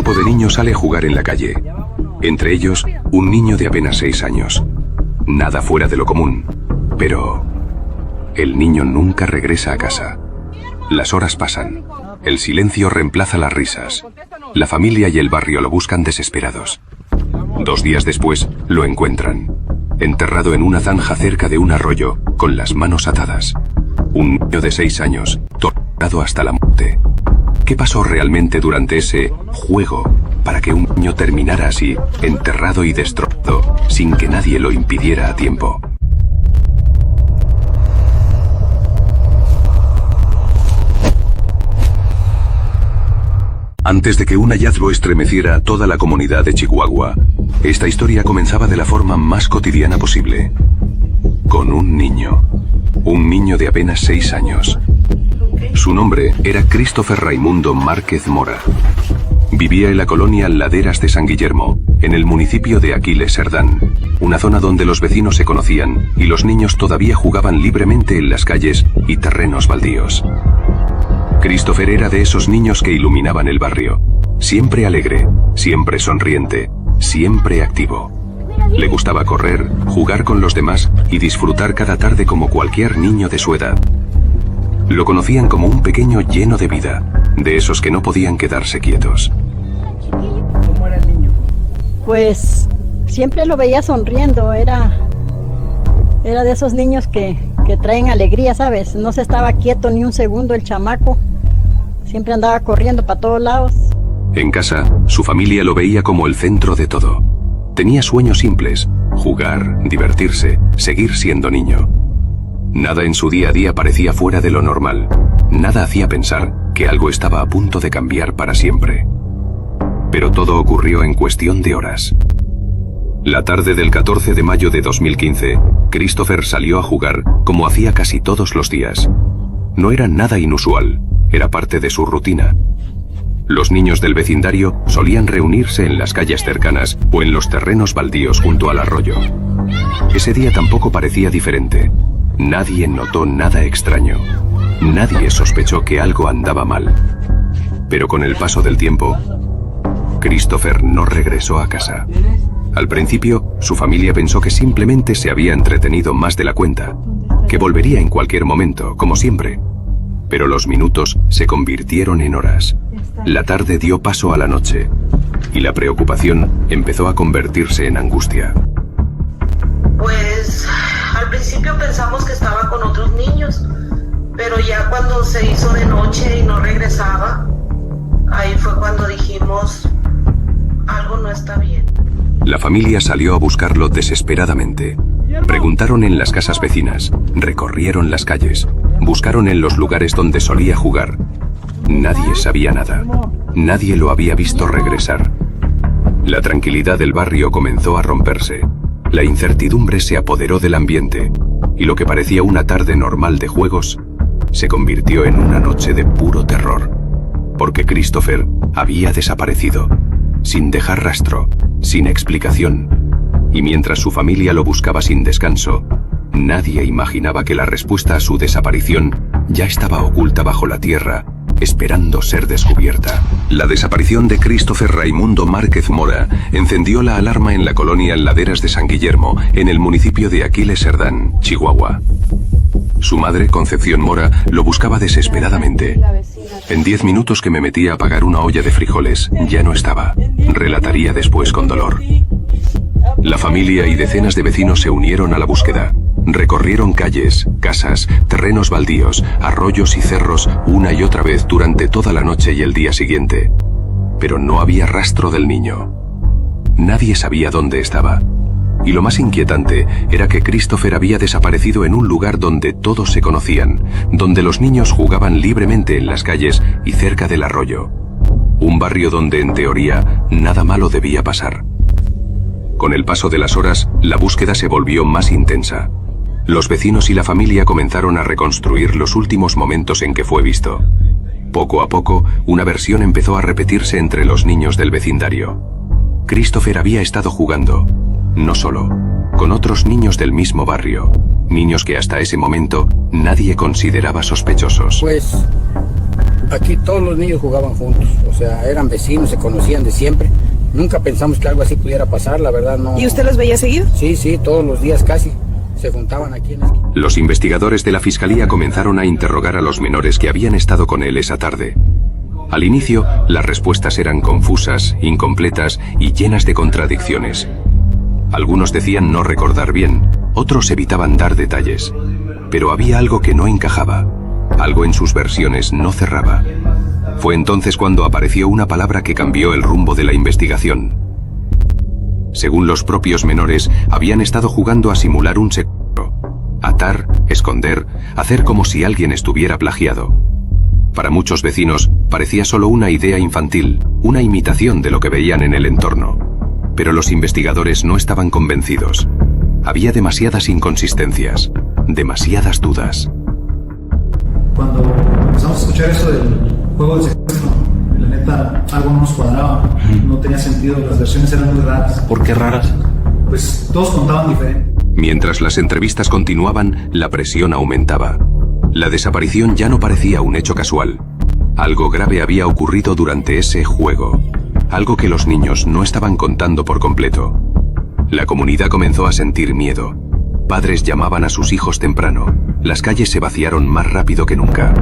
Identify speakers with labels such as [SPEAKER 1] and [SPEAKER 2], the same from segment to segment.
[SPEAKER 1] grupo de niños sale a jugar en la calle. Entre ellos, un niño de apenas 6 años. Nada fuera de lo común. Pero el niño nunca regresa a casa. Las horas pasan. El silencio reemplaza las risas. La familia y el barrio lo buscan desesperados. 2 días después, lo encuentran. Enterrado en una zanja cerca de un arroyo, con las manos atadas. Un niño de 6 años, torturado hasta la muerte. ¿Qué pasó realmente durante ese juego para que un niño terminara así, enterrado y destrozado, sin que nadie lo impidiera a tiempo? Antes de que un hallazgo estremeciera a toda la comunidad de Chihuahua, esta historia comenzaba de la forma más cotidiana posible. Con un niño de apenas 6 años. Su nombre era Christopher Raimundo Márquez Mora. Vivía en la colonia Laderas de San Guillermo, en el municipio de Aquiles Cerdán, una zona donde los vecinos se conocían y los niños todavía jugaban libremente en las calles y terrenos baldíos. Christopher era de esos niños que iluminaban el barrio, siempre alegre, siempre sonriente, siempre activo. Le gustaba correr, jugar con los demás y disfrutar cada tarde como cualquier niño de su edad. Lo conocían como un pequeño lleno de vida, de esos que no podían quedarse quietos.
[SPEAKER 2] ¿Cómo era el niño?
[SPEAKER 3] Pues siempre lo veía sonriendo, era de esos niños que traen alegría, ¿sabes? No se estaba quieto ni un segundo el chamaco, siempre andaba corriendo para todos lados.
[SPEAKER 1] En casa, su familia lo veía como el centro de todo. Tenía sueños simples: jugar, divertirse, seguir siendo niño. Nada en su día a día parecía fuera de lo normal. Nada hacía pensar que algo estaba a punto de cambiar para siempre. Pero todo ocurrió en cuestión de horas. La tarde del 14 de mayo de 2015, Christopher salió a jugar como hacía casi todos los días. No era nada inusual, era parte de su rutina. Los niños del vecindario solían reunirse en las calles cercanas o en los terrenos baldíos junto al arroyo. Ese día tampoco parecía diferente. Nadie notó nada extraño. Nadie sospechó que algo andaba mal. Pero con el paso del tiempo, Christopher no regresó a casa. Al principio, su familia pensó que simplemente se había entretenido más de la cuenta, que volvería en cualquier momento, como siempre. Pero los minutos se convirtieron en horas. La tarde dio paso a la noche, y la preocupación empezó a convertirse en angustia.
[SPEAKER 4] Pues al principio pensamos que estaba con otros niños, pero ya cuando se hizo de noche y no regresaba, ahí fue cuando dijimos, algo no está bien.
[SPEAKER 1] La familia salió a buscarlo desesperadamente. Preguntaron en las casas vecinas, recorrieron las calles, buscaron en los lugares donde solía jugar. Nadie sabía nada. Nadie lo había visto regresar. La tranquilidad del barrio comenzó a romperse. La incertidumbre se apoderó del ambiente, y lo que parecía una tarde normal de juegos se convirtió en una noche de puro terror, porque Christopher había desaparecido, sin dejar rastro, sin explicación, y mientras su familia lo buscaba sin descanso, nadie imaginaba que la respuesta a su desaparición ya estaba oculta bajo la tierra, esperando ser descubierta. La desaparición de Christopher Raimundo Márquez Mora encendió la alarma en la colonia Laderas de San Guillermo, en el municipio de Aquiles Cerdán, Chihuahua. Su madre, Concepción Mora, lo buscaba desesperadamente. En 10 minutos que me metí a apagar una olla de frijoles, ya no estaba. Relataría después con dolor. La familia y decenas de vecinos se unieron a la búsqueda. Recorrieron calles, casas, terrenos baldíos, arroyos y cerros una y otra vez durante toda la noche y el día siguiente. Pero no había rastro del niño. Nadie sabía dónde estaba. Y lo más inquietante era que Christopher había desaparecido en un lugar donde todos se conocían, donde los niños jugaban libremente en las calles y cerca del arroyo. Un barrio donde, en teoría, nada malo debía pasar. Con el paso de las horas, la búsqueda se volvió más intensa. Los vecinos y la familia comenzaron a reconstruir los últimos momentos en que fue visto. Poco a poco, una versión empezó a repetirse entre los niños del vecindario. Christopher había estado jugando, no solo, con otros niños del mismo barrio, niños que hasta ese momento nadie consideraba sospechosos.
[SPEAKER 2] Pues
[SPEAKER 5] Aquí todos los niños jugaban juntos, o sea, eran vecinos, se conocían de siempre. Nunca pensamos que algo así pudiera pasar, la verdad no.
[SPEAKER 6] ¿Y usted los veía seguido?
[SPEAKER 5] Sí, todos los días casi. Se juntaban aquí en la esquina.
[SPEAKER 1] Los investigadores de la fiscalía comenzaron a interrogar a los menores que habían estado con él esa tarde. Al inicio, las respuestas eran confusas, incompletas y llenas de contradicciones. Algunos decían no recordar bien, otros evitaban dar detalles. Pero había algo que no encajaba. Algo en sus versiones no cerraba. Fue entonces cuando apareció una palabra que cambió el rumbo de la investigación. Según los propios menores, habían estado jugando a simular un secuestro. Atar, esconder, hacer como si alguien estuviera plagiado. Para muchos vecinos, parecía solo una idea infantil, una imitación de lo que veían en el entorno. Pero los investigadores no estaban convencidos. Había demasiadas inconsistencias, demasiadas dudas.
[SPEAKER 7] Cuando empezamos a escuchar eso del juego del secuestro, la neta, algo no nos cuadraba, no tenía sentido, las versiones eran muy raras.
[SPEAKER 8] ¿Por qué raras?
[SPEAKER 7] Pues todos contaban diferente.
[SPEAKER 1] Mientras las entrevistas continuaban, la presión aumentaba. La desaparición ya no parecía un hecho casual. Algo grave había ocurrido durante ese juego. Algo que los niños no estaban contando por completo. La comunidad comenzó a sentir miedo. Padres llamaban a sus hijos temprano. Las calles se vaciaron más rápido que nunca.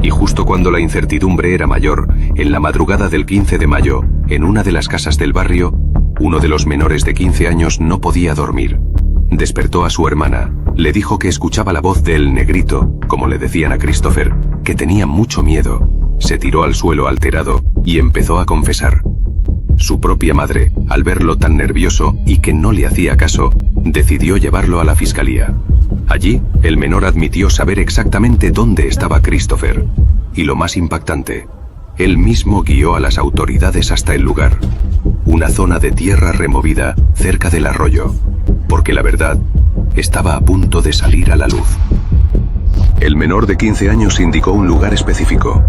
[SPEAKER 1] Y justo cuando la incertidumbre era mayor, en la madrugada del 15 de mayo, en una de las casas del barrio, uno de los menores de 15 años no podía dormir. Despertó a su hermana, le dijo que escuchaba la voz del negrito, como le decían a Christopher, que tenía mucho miedo. Se tiró al suelo alterado y empezó a confesar. Su propia madre, al verlo tan nervioso y que no le hacía caso, decidió llevarlo a la fiscalía. Allí, el menor admitió saber exactamente dónde estaba Christopher. Y lo más impactante, él mismo guió a las autoridades hasta el lugar. Una zona de tierra removida cerca del arroyo. Porque la verdad estaba a punto de salir a la luz. El menor de 15 años indicó un lugar específico.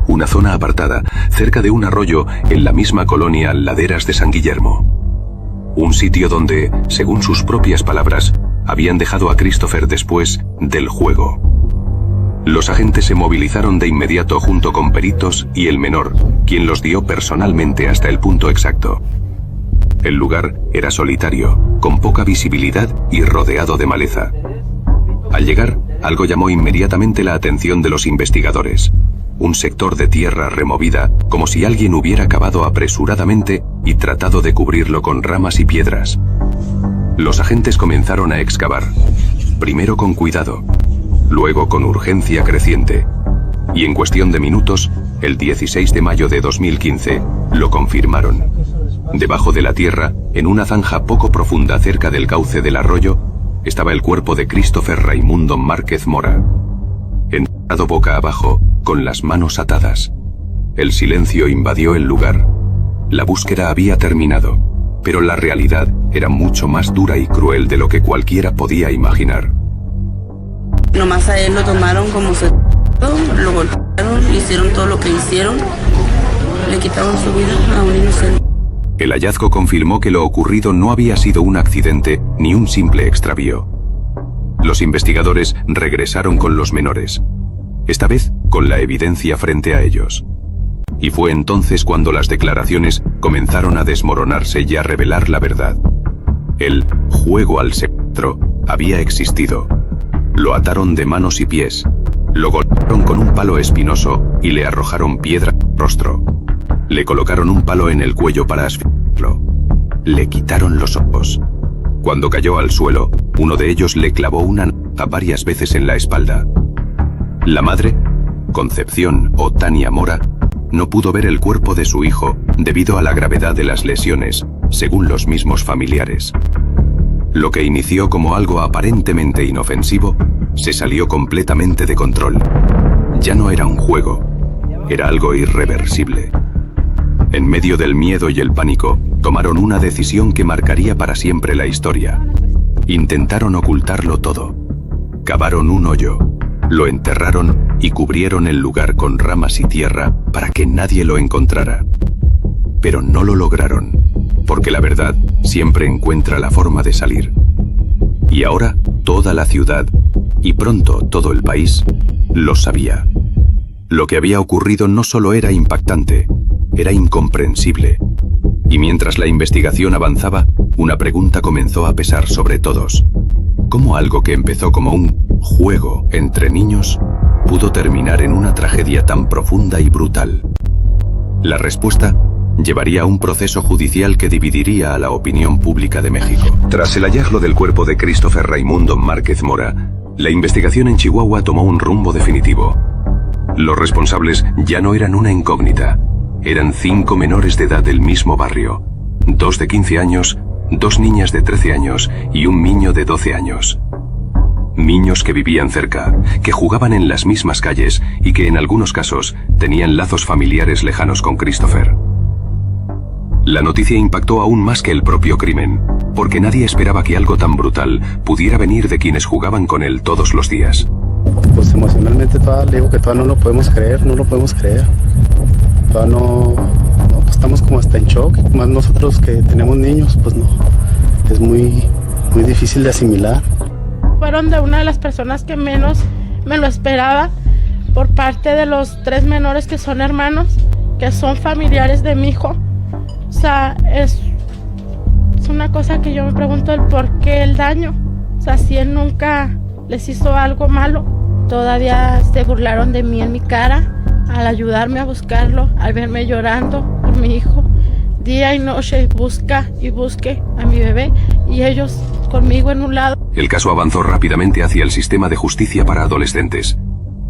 [SPEAKER 1] Una zona apartada, cerca de un arroyo en la misma colonia Laderas de San Guillermo. Un sitio donde, según sus propias palabras, habían dejado a Christopher después del juego. Los agentes se movilizaron de inmediato junto con peritos y el menor, quien los guió personalmente hasta el punto exacto. El lugar era solitario, con poca visibilidad y rodeado de maleza. Al llegar, algo llamó inmediatamente la atención de los investigadores. Un sector de tierra removida, como si alguien hubiera cavado apresuradamente y tratado de cubrirlo con ramas y piedras. Los agentes comenzaron a excavar, primero con cuidado, luego con urgencia creciente. Y en cuestión de minutos, el 16 de mayo de 2015, lo confirmaron. Debajo de la tierra, en una zanja poco profunda cerca del cauce del arroyo, estaba el cuerpo de Christopher Raimundo Márquez Mora. Enterrado boca abajo, con las manos atadas. El silencio invadió el lugar. La búsqueda había terminado, pero la realidad era mucho más dura y cruel de lo que cualquiera podía imaginar.
[SPEAKER 9] Nomás a él lo tomaron como se... lo golpearon, hicieron todo lo que hicieron, le quitaron su vida a un inocente.
[SPEAKER 1] El hallazgo confirmó que lo ocurrido no había sido un accidente ni un simple extravío. Los investigadores regresaron con los menores, esta vez con la evidencia frente a ellos. Y fue entonces cuando las declaraciones comenzaron a desmoronarse y a revelar la verdad. El juego al secuestro había existido. Lo ataron de manos y pies, lo golpearon con un palo espinoso y le arrojaron piedra al rostro. Le colocaron un palo en el cuello para asfixiarlo. Le quitaron los ojos. Cuando cayó al suelo, uno de ellos le clavó una navaja varias veces en la espalda. La madre, Concepción o Tania Mora, no pudo ver el cuerpo de su hijo debido a la gravedad de las lesiones, según los mismos familiares. Lo que inició como algo aparentemente inofensivo, se salió completamente de control. Ya no era un juego, era algo irreversible. En medio del miedo y el pánico, tomaron una decisión que marcaría para siempre la historia. Intentaron ocultarlo todo. Cavaron un hoyo, lo enterraron y cubrieron el lugar con ramas y tierra para que nadie lo encontrara. Pero no lo lograron, porque la verdad siempre encuentra la forma de salir. Y ahora toda la ciudad, y pronto todo el país, lo sabía. Lo que había ocurrido no solo era impactante, era incomprensible. Y mientras la investigación avanzaba, una pregunta comenzó a pesar sobre todos. ¿Cómo algo que empezó como un juego entre niños pudo terminar en una tragedia tan profunda y brutal? La respuesta llevaría a un proceso judicial que dividiría a la opinión pública de México. Tras el hallazgo del cuerpo de Christopher Raimundo Márquez Mora, la investigación en Chihuahua tomó un rumbo definitivo. Los responsables ya no eran una incógnita. Eran 5 menores de edad del mismo barrio. 2 de 15 años, 2 niñas de 13 años y un niño de 12 años. Niños que vivían cerca, que jugaban en las mismas calles y que en algunos casos tenían lazos familiares lejanos con Christopher. La noticia impactó aún más que el propio crimen, porque nadie esperaba que algo tan brutal pudiera venir de quienes jugaban con él todos los días.
[SPEAKER 6] Pues emocionalmente le digo que todavía no lo podemos creer, Todavía no, pues estamos como hasta en shock, más nosotros que tenemos niños, pues no, es muy difícil de asimilar.
[SPEAKER 8] Fueron de una de las personas que menos me lo esperaba, por parte de los 3 menores que son hermanos, que son familiares de mi hijo. O sea, es una cosa que yo me pregunto el por qué el daño. O sea, si él nunca les hizo algo malo, todavía se burlaron de mí en mi cara al ayudarme a buscarlo, al verme llorando por mi hijo. Día y noche busca y busque a mi bebé y ellos conmigo en un lado.
[SPEAKER 1] El caso avanzó rápidamente hacia el sistema de justicia para adolescentes.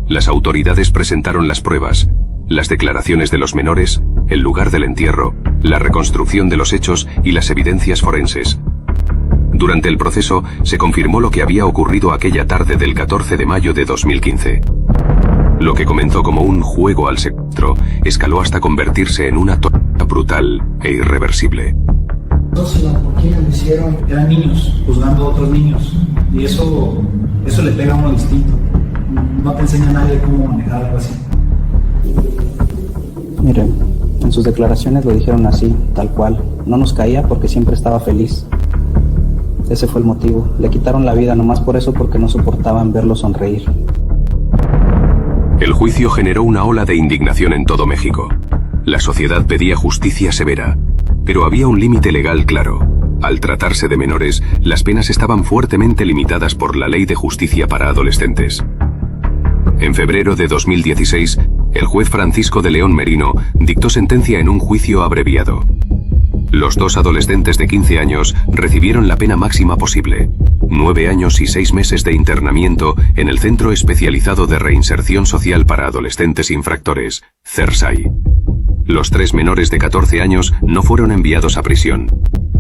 [SPEAKER 1] Las autoridades presentaron las pruebas, las declaraciones de los menores, el lugar del entierro, la reconstrucción de los hechos y las evidencias forenses. Durante el proceso se confirmó lo que había ocurrido aquella tarde del 14 de mayo de 2015. Lo que comenzó como un juego al secuestro escaló hasta convertirse en una tortura brutal e irreversible.
[SPEAKER 7] ¿Por qué lo hicieron? Eran niños juzgando a otros niños y eso le pega a uno distinto. No te enseña a nadie cómo manejar algo así.
[SPEAKER 10] Miren, en sus declaraciones lo dijeron así, tal cual. No nos caía porque siempre estaba feliz. Ese fue el motivo. Le quitaron la vida nomás por eso, porque no soportaban verlo sonreír.
[SPEAKER 1] El juicio generó una ola de indignación en todo México. La sociedad pedía justicia severa, pero había un límite legal claro. Al tratarse de menores, las penas estaban fuertemente limitadas por la Ley de Justicia para Adolescentes. En febrero de 2016, el juez Francisco de León Merino dictó sentencia en un juicio abreviado. Los 2 adolescentes de 15 años recibieron la pena máxima posible, 9 años y 6 meses de internamiento en el Centro Especializado de Reinserción Social para Adolescentes Infractores, CERSAI. Los 3 menores de 14 años no fueron enviados a prisión.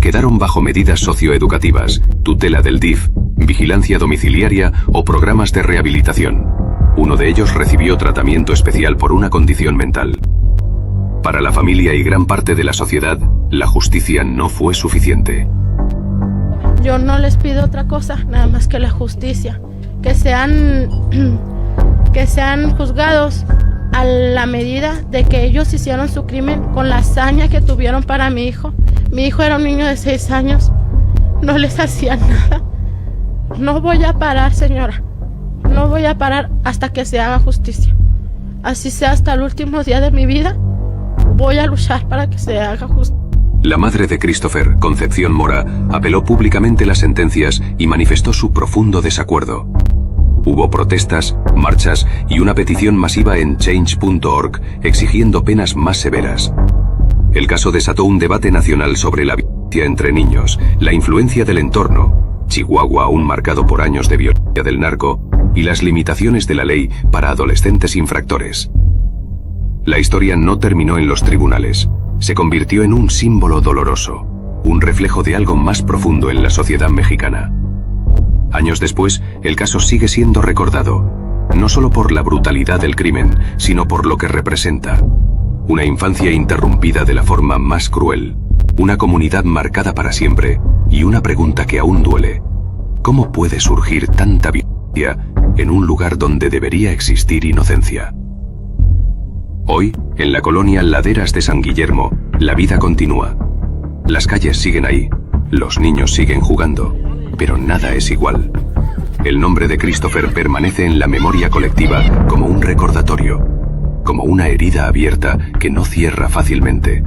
[SPEAKER 1] Quedaron bajo medidas socioeducativas, tutela del DIF, vigilancia domiciliaria o programas de rehabilitación. Uno de ellos recibió tratamiento especial por una condición mental. Para la familia y gran parte de la sociedad, la justicia no fue suficiente.
[SPEAKER 8] Yo no les pido otra cosa, nada más que la justicia. Que sean juzgados a la medida de que ellos hicieron su crimen con la hazaña que tuvieron para mi hijo. Mi hijo era un niño de 6 años, no les hacían nada. No voy a parar, señora. No voy a parar hasta que se haga justicia. Así sea hasta el último día de mi vida, voy a luchar para que se haga justicia.
[SPEAKER 1] La madre de Christopher, Concepción Mora, apeló públicamente las sentencias y manifestó su profundo desacuerdo. Hubo protestas, marchas y una petición masiva en change.org exigiendo penas más severas. El caso desató un debate nacional sobre la violencia entre niños, la influencia del entorno, Chihuahua aún marcado por años de violencia del narco, y las limitaciones de la ley para adolescentes infractores. La historia no terminó en los tribunales. Se convirtió en un símbolo doloroso, un reflejo de algo más profundo en la sociedad mexicana. Años después, el caso sigue siendo recordado, no solo por la brutalidad del crimen, sino por lo que representa. Una infancia interrumpida de la forma más cruel, una comunidad marcada para siempre, y una pregunta que aún duele. ¿Cómo puede surgir tanta violencia en un lugar donde debería existir inocencia? Hoy, en la colonia Laderas de San Guillermo, la vida continúa. Las calles siguen ahí, los niños siguen jugando, pero nada es igual. El nombre de Christopher permanece en la memoria colectiva como un recordatorio. como una herida abierta que no cierra fácilmente.